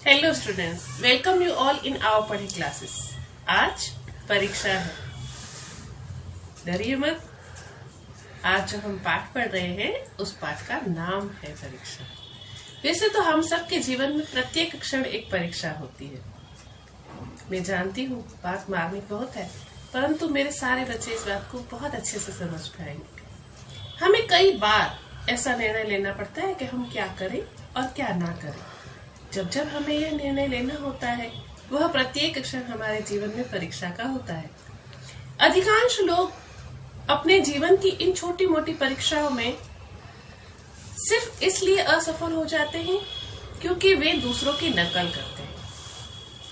Hello students, welcome you all in our पढ़ी classes. आज परीक्षा है, डरिए मत। आज जो हम पाठ पढ़ रहे हैं उस पाठ का नाम है परीक्षा। वैसे तो हम सबके जीवन में प्रत्येक क्षण एक परीक्षा होती है। मैं जानती हूँ बात मार्मिक बहुत है, परंतु मेरे सारे बच्चे इस बात को बहुत अच्छे से समझ पाएंगे। हमें कई बार ऐसा निर्णय लेना पड़ता है कि हम क्या करें और क्या ना करें। जब जब हमें यह निर्णय लेना होता है वह प्रत्येक क्षण हमारे जीवन में परीक्षा का होता है। अधिकांश लोग अपने जीवन की इन छोटी मोटी परीक्षाओं में सिर्फ इसलिए असफल हो जाते हैं क्योंकि वे दूसरों की नकल करते हैं,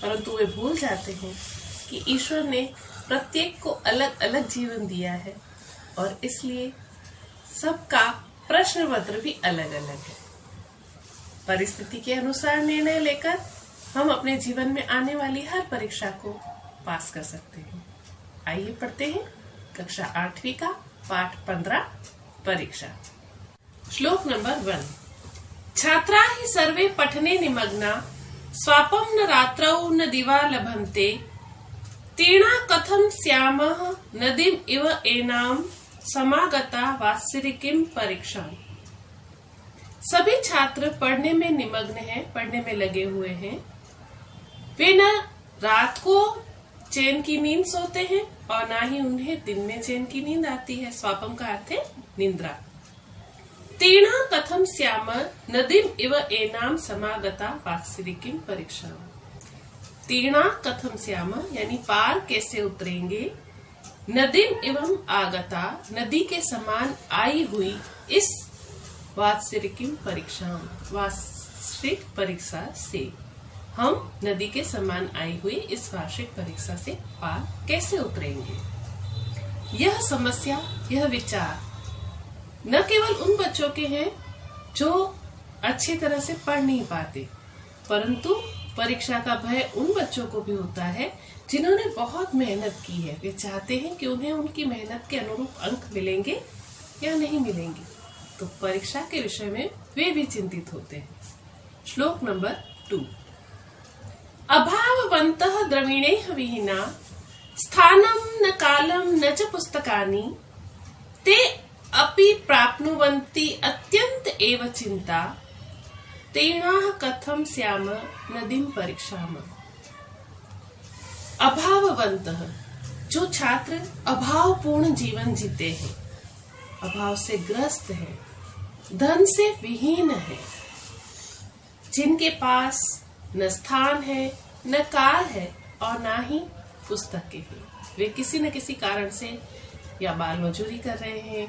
परंतु वे भूल जाते हैं कि ईश्वर ने प्रत्येक को अलग अलग जीवन दिया है और इसलिए सबका प्रश्न पत्र भी अलग अलग है। परिस्थिति के अनुसार निर्णय लेकर हम अपने जीवन में आने वाली हर परीक्षा को पास कर सकते हैं। आइए पढ़ते हैं कक्षा 8वीं का पाठ 15 परीक्षा। श्लोक नंबर 1। छात्रा ही सर्वे पठने निमग्ना स्वापं न रात्रौ न दिवा लभन्ते तीर्णा कथम स्यामः नदीम इव एनाम समागता वात्सरिकीं परीक्षाम्। सभी छात्र पढ़ने में निमग्न हैं, पढ़ने में लगे हुए हैं। वे न रात को चैन की नींद सोते हैं और ना ही उन्हें दिन में चैन की नींद आती है। स्वापम का अर्थ है निद्रा। तीर्णा कथम स्याम नदीम इव एनाम समागता वात्सरिकीं परीक्षा। तीर्णा कथम श्याम यानी पार कैसे उतरेंगे, नदीम एवं आगता नदी के समान आई हुई इस वात्सरिकीं परीक्षा, वार्षिक परीक्षा से हम नदी के समान आई हुई इस वार्षिक परीक्षा से पार कैसे उतरेंगे। यह समस्या, यह विचार न केवल उन बच्चों के हैं जो अच्छी तरह से पढ़ नहीं पाते, परंतु परीक्षा का भय उन बच्चों को भी होता है जिन्होंने बहुत मेहनत की है। वे चाहते हैं कि उन्हें उनकी मेहनत के अनुरूप अंक मिलेंगे या नहीं मिलेंगे, तो परीक्षा के विषय में वे भी चिंतित होते हैं। श्लोक नंबर 2। अभाववन्तः द्रविणैः विहीना स्थानं न कालं न च पुस्तकानि ते अपि प्राप्नुवन्ति अत्यन्त एव चिंता तीर्णाः कथम स्याम नदीं परीक्षाम। अभाववन्तः जो छात्र अभावपूर्ण जीवन जीते हैं, अभाव से ग्रस्त है, धन से विहीन है, जिनके पास न स्थान है न काल है और ना ही पुस्तकें हैं, वे किसी न किसी कारण से या बाल मजूरी कर रहे हैं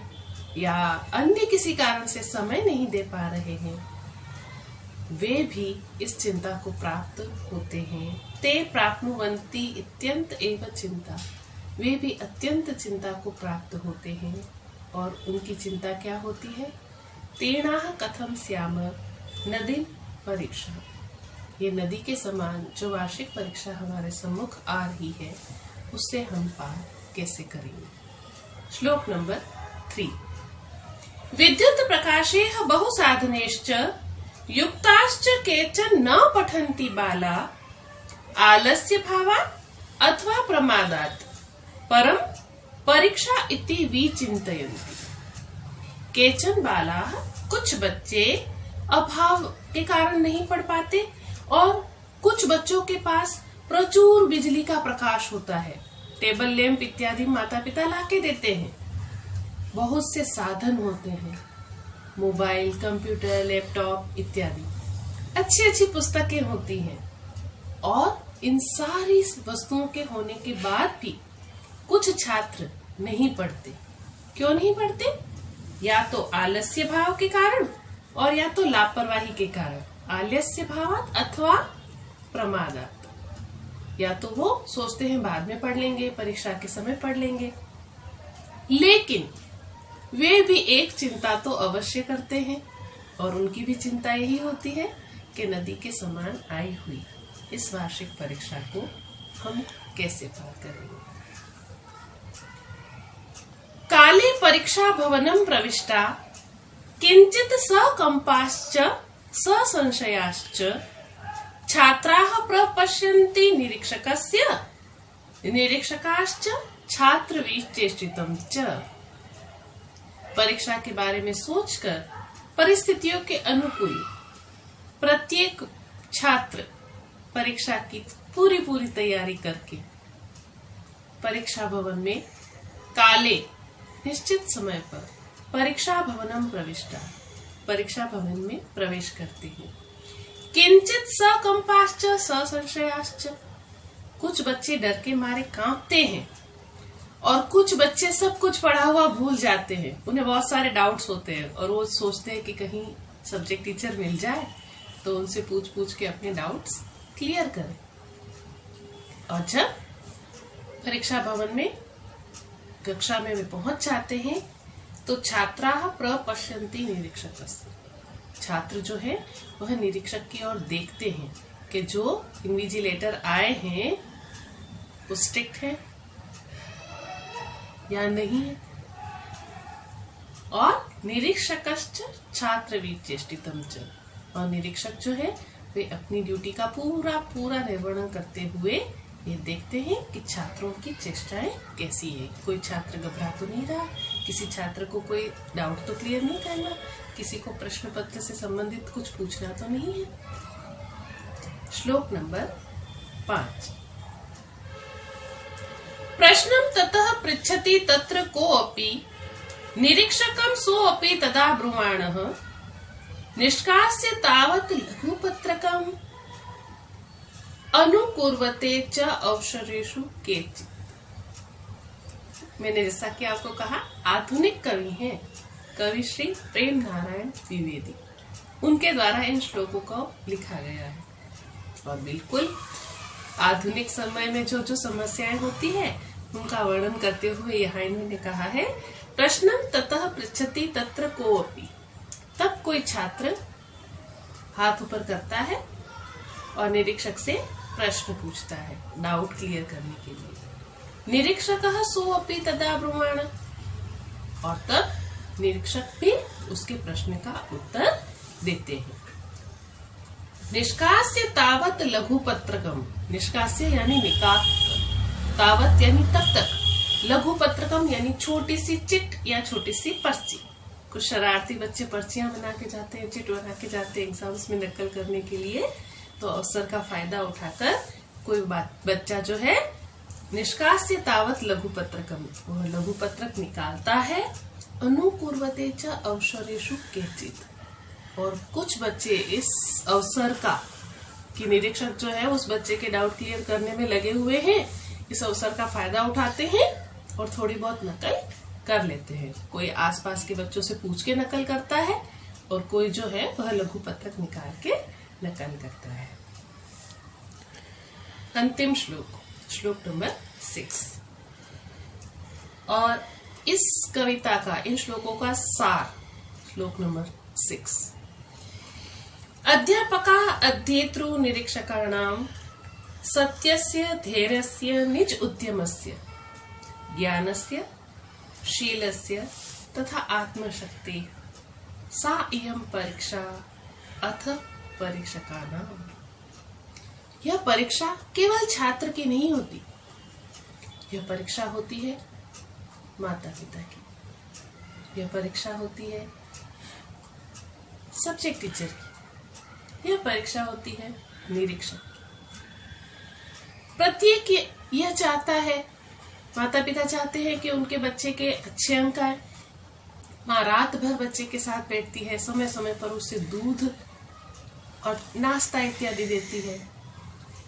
या अन्य किसी कारण से समय नहीं दे पा रहे हैं, वे भी इस चिंता को प्राप्त होते हैं। ते प्राप्नुवन्ति अत्यंत एव चिंता, वे भी अत्यंत चिंता को प्राप्त होते हैं। और उनकी चिंता क्या होती है, तीर्णाः कथम स्याम नदीं परीक्षा। ये नदी के समान जो वार्षिक परीक्षा हमारे सम्मुख आ रही है उससे हम पार कैसे करेंगे। श्लोक नंबर 3। विद्युत प्रकाशेह बहु साधनेश्च युक्ताश्च केचन न पठन्ति बाला आलस्य भावात् अथवा प्रमादात् परम परीक्षा इति विचिन्तयन्ति। केचन बाला, कुछ बच्चे अभाव के कारण नहीं पढ़ पाते और कुछ बच्चों के पास प्रचुर बिजली का प्रकाश होता है। टेबल लैंप इत्यादि माता पिता लाके देते हैं। बहुत से साधन होते हैं, मोबाइल, कंप्यूटर, लैपटॉप इत्यादि। अच्छी अच्छी पुस्तकें होती हैं और इन सारी वस्तुओं के होने के बाद भी कुछ छात्र नहीं पढ़ते। क्यों नहीं पढ़ते? या तो आलस्य भाव के कारण और या तो लापरवाही के कारण। आलस्य भावात अथवा प्रमादात। या तो वो सोचते हैं बाद में पढ़ लेंगे, परीक्षा के समय पढ़ लेंगे, लेकिन वे भी एक चिंता तो अवश्य करते हैं और उनकी भी चिंता यही होती है कि नदी के समान आई हुई इस वार्षिक परीक्षा को हम कैसे पार करेंगे। काले परीक्षा भवनं प्रविष्टा किंचित सकंपाश्च ससंशयाश्च छात्राः प्रपश्यन्ति निरीक्षकस्य निरीक्षकाश्च छात्रविचेष्टितं च। परीक्षा के बारे में सोचकर परिस्थितियों के अनुकूल प्रत्येक छात्र परीक्षा की पूरी तैयारी करके परीक्षा भवन में काले निश्चित समय पर परीक्षा भवनम प्रविष्टा परीक्षा भवन में प्रवेश करते हैं। किंचित सकंपाश्च ससंशयाश्च कुछ बच्चे डर के मारे कांपते हैं और कुछ बच्चे सब कुछ पढ़ा हुआ भूल जाते हैं। उन्हें बहुत सारे डाउट्स होते हैं और वो सोचते हैं कि कहीं सब्जेक्ट टीचर मिल जाए तो उनसे पूछ के अपने डाउट्स क्लियर करें। और जब परीक्षा भवन में कक्षा में वे पहुंच जाते हैं तो छात्राः प्रपश्यन्ति निरीक्षकस्य छात्र जो है वह निरीक्षक की ओर देखते हैं कि जो इन्विजिलेटर आए हैं वो स्ट्रिक्ट है या नहीं है। और निरीक्षकश्च छात्रविचेष्टितं च और निरीक्षक जो है वे अपनी ड्यूटी का पूरा निर्वहन करते हुए ये देखते हैं कि छात्रों की चेष्टाएं कैसी है। कोई छात्र घबरा तो नहीं रहा, किसी छात्र को कोई डाउट तो क्लियर नहीं करना, किसी को प्रश्न पत्र से संबंधित कुछ पूछना तो नहीं है। श्लोक नंबर 5। प्रश्नं ततः पृच्छति तत्र कोऽपि निरीक्षकं सोऽपि तदा ब्रुवाणः निष्कास्य तावत् लघुपत्रकम् अनुकुर्वते च अवसरेषु केचित्। मैंने जैसा कि आपको कहा आधुनिक कवि हैं कवि श्री प्रेम नारायण द्विवेदी, उनके द्वारा इन श्लोकों को लिखा गया है। और बिल्कुल आधुनिक समय में जो जो समस्याएं होती है उनका वर्णन करते हुए यहाँ इन्होंने कहा है प्रश्नं ततः पृच्छति तत्र कोऽपि। तब कोई छात्र हाथ ऊपर करता है और निरीक्षक से प्रश्न पूछता है डाउट क्लियर करने के लिए। निरीक्षकः सोऽपि तदा ब्रुवाण और तब निरीक्षक भी उसके प्रश्न का उत्तर देते हैं। निष्कास्य तावत् लघुपत्रकम् निष्कास्य यानी निकात, तावत् यानी तब तक, लघुपत्रकम यानी छोटी सी चिट या छोटी सी पर्ची। कुछ शरारती बच्चे पर्चियां बना के जाते हैं, चिट बना के जाते हैं एग्जाम्स में नकल करने के लिए। तो अवसर का फायदा उठाकर कोई बच्चा जो है निष्कास्य तावत् लघुपत्रकम वह लघुपत्रक निकालता है। अनुकुर्वते च अवसरेषु केचित् और कुछ बच्चे इस अवसर का कि निरीक्षक जो है उस बच्चे के डाउट क्लियर करने में लगे हुए हैं, इस अवसर का फायदा उठाते हैं और थोड़ी बहुत नकल कर लेते हैं। कोई आसपास के बच्चों से पूछ के नकल करता है और कोई जो है वह लघु पत्रक निकाल के नकल करता है। अंतिम श्लोक, श्लोक नंबर 6। और इस कविता का, इन श्लोकों का सार, श्लोक नंबर 6। अध्यापकाः अध्येतृ निरीक्षकाणां सत्यस्य धैर्यस्य निज उद्यमस्य ज्ञानस्य शीलस्य तथा आत्मशक्ति सा इयं परीक्षा अथ परीक्षकाणाम्। यह परीक्षा केवल छात्र की नहीं होती, यह परीक्षा होती है माता पिता की, यह परीक्षा होती है सब्जेक्ट टीचर की, यह परीक्षा होती है निरीक्षक की। प्रत्येक यह चाहता है, माता पिता चाहते हैं कि उनके बच्चे के अच्छे अंक आए। माँ रात भर बच्चे के साथ बैठती है, समय समय पर उसे दूध और नाश्ता इत्यादि देती है।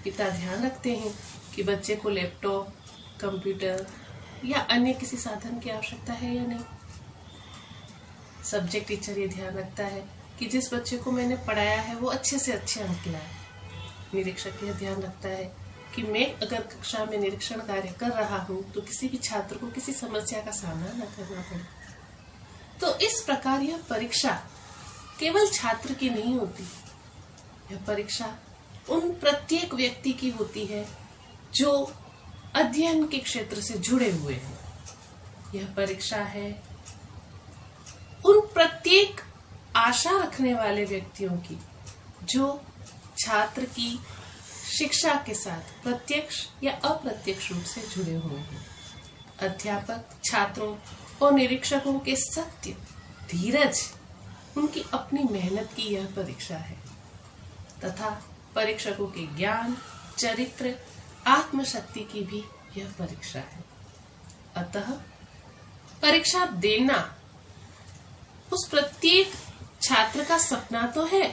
पिता ध्यान रखते हैं कि बच्चे को लैपटॉप, कंप्यूटर या अन्य किसी साधन की आवश्यकता है या नहीं। सब्जेक्ट टीचर ये ध्यान रखता है कि जिस बच्चे को मैंने पढ़ाया है वो अच्छे से अच्छे अंक लाए। निरीक्षक यह ध्यान रखता है कि मैं अगर कक्षा में निरीक्षण कार्य कर रहा हूँ तो किसी भी छात्र को किसी समस्या का सामना न करना पड़े। तो इस प्रकार यह परीक्षा केवल छात्र की नहीं होती, यह परीक्षा उन प्रत्येक व्यक्ति की होती है जो अध्ययन के क्षेत्र से जुड़े हुए हैं। यह परीक्षा है उन प्रत्येक आशा रखने वाले व्यक्तियों की जो छात्र की शिक्षा के साथ प्रत्यक्ष या अप्रत्यक्ष रूप से जुड़े हुए हैं। अध्यापक छात्रों और निरीक्षकों के सत्य, धीरज, उनकी अपनी मेहनत की यह परीक्षा है तथा परीक्षकों के ज्ञान, चरित्र, आत्मशक्ति की भी यह परीक्षा है। अतः परीक्षा देना उस प्रत्येक छात्र का सपना तो है,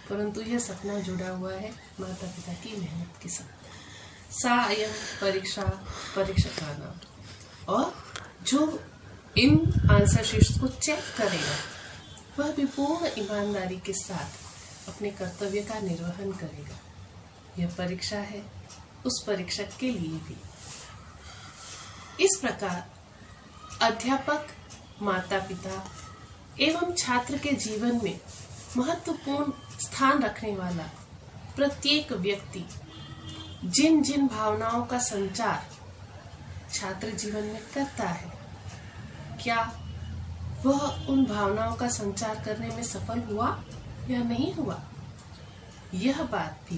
परंतु यह सपना जुड़ा हुआ है माता पिता की मेहनत के साथ। सायं परीक्षा परीक्षकानां, और जो इन आंसर शीट्स को चेक करेगा वह भी पूर्ण ईमानदारी के साथ अपने कर्तव्य का निर्वहन करेगा। यह परीक्षा है उस परीक्षक के लिए भी। इस प्रकार अध्यापक, माता पिता एवं छात्र के जीवन में महत्वपूर्ण स्थान रखने वाला प्रत्येक व्यक्ति जिन जिन भावनाओं का संचार छात्र जीवन में करता है, क्या वह उन भावनाओं का संचार करने में सफल हुआ या नहीं हुआ, यह बात भी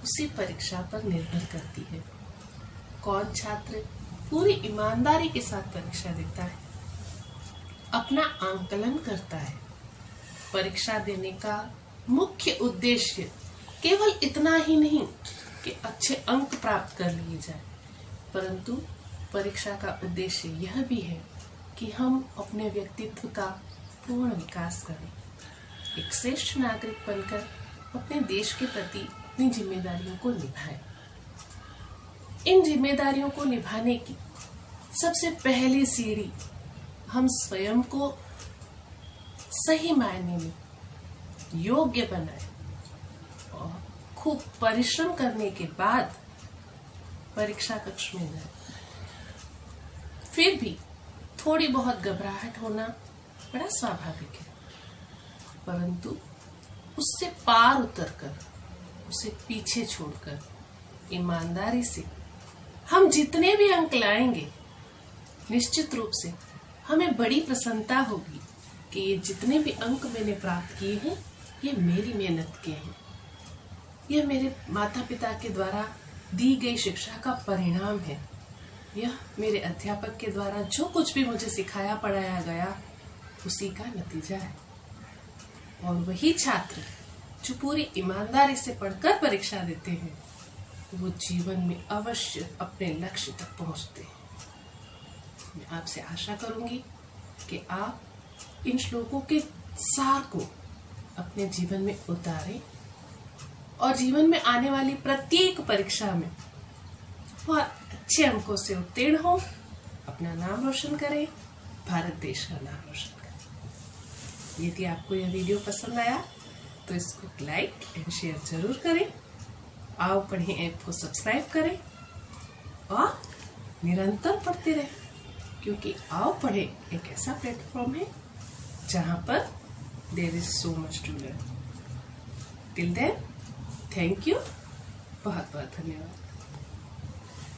उसी परीक्षा पर निर्भर करती है। कौन छात्र पूरी ईमानदारी के साथ परीक्षा देता है, अपना आंकलन करता है। परीक्षा देने का मुख्य उद्देश्य केवल इतना ही नहीं कि अच्छे अंक प्राप्त कर लिए जाए, परंतु परीक्षा का उद्देश्य यह भी है कि हम अपने व्यक्तित्व का पूर्ण विकास करें, एक श्रेष्ठ नागरिक बनकर अपने देश के प्रति अपनी जिम्मेदारियों को निभाएं। इन जिम्मेदारियों को निभाने की सबसे पहली सीढ़ी हम स्वयं को सही मायने में योग्य बनाए और खूब परिश्रम करने के बाद परीक्षा कक्ष में जाए। फिर भी थोड़ी बहुत घबराहट होना बड़ा स्वाभाविक है, परंतु उससे पार उतरकर, उसे पीछे छोड़कर ईमानदारी से हम जितने भी अंक लाएंगे, निश्चित रूप से हमें बड़ी प्रसन्नता होगी कि ये जितने भी अंक मैंने प्राप्त किए हैं ये मेरी मेहनत के हैं, यह मेरे माता पिता के द्वारा दी गई शिक्षा का परिणाम है, यह मेरे अध्यापक के द्वारा जो कुछ भी मुझे सिखाया पढ़ाया गया उसी का नतीजा है। और वही छात्र जो पूरी ईमानदारी से पढ़कर परीक्षा देते हैं वो जीवन में अवश्य अपने लक्ष्य तक पहुंचते हैं। मैं आपसे आशा करूंगी कि आप इन श्लोकों के सार को अपने जीवन में उतारें और जीवन में आने वाली प्रत्येक परीक्षा में बहुत अच्छे अंकों से उत्तीर्ण हो, अपना नाम रोशन करें, भारत देश का नाम रोशन करें। यदि आपको यह वीडियो पसंद आया तो इसको लाइक एंड शेयर जरूर करें। आओ पढ़ें ऐप को सब्सक्राइब करें और निरंतर पढ़ते रहें, क्योंकि आओ पढ़ें एक ऐसा प्लेटफॉर्म है जहां पर there is so much to learn. Till then, thank you, बहुत बहुत धन्यवाद।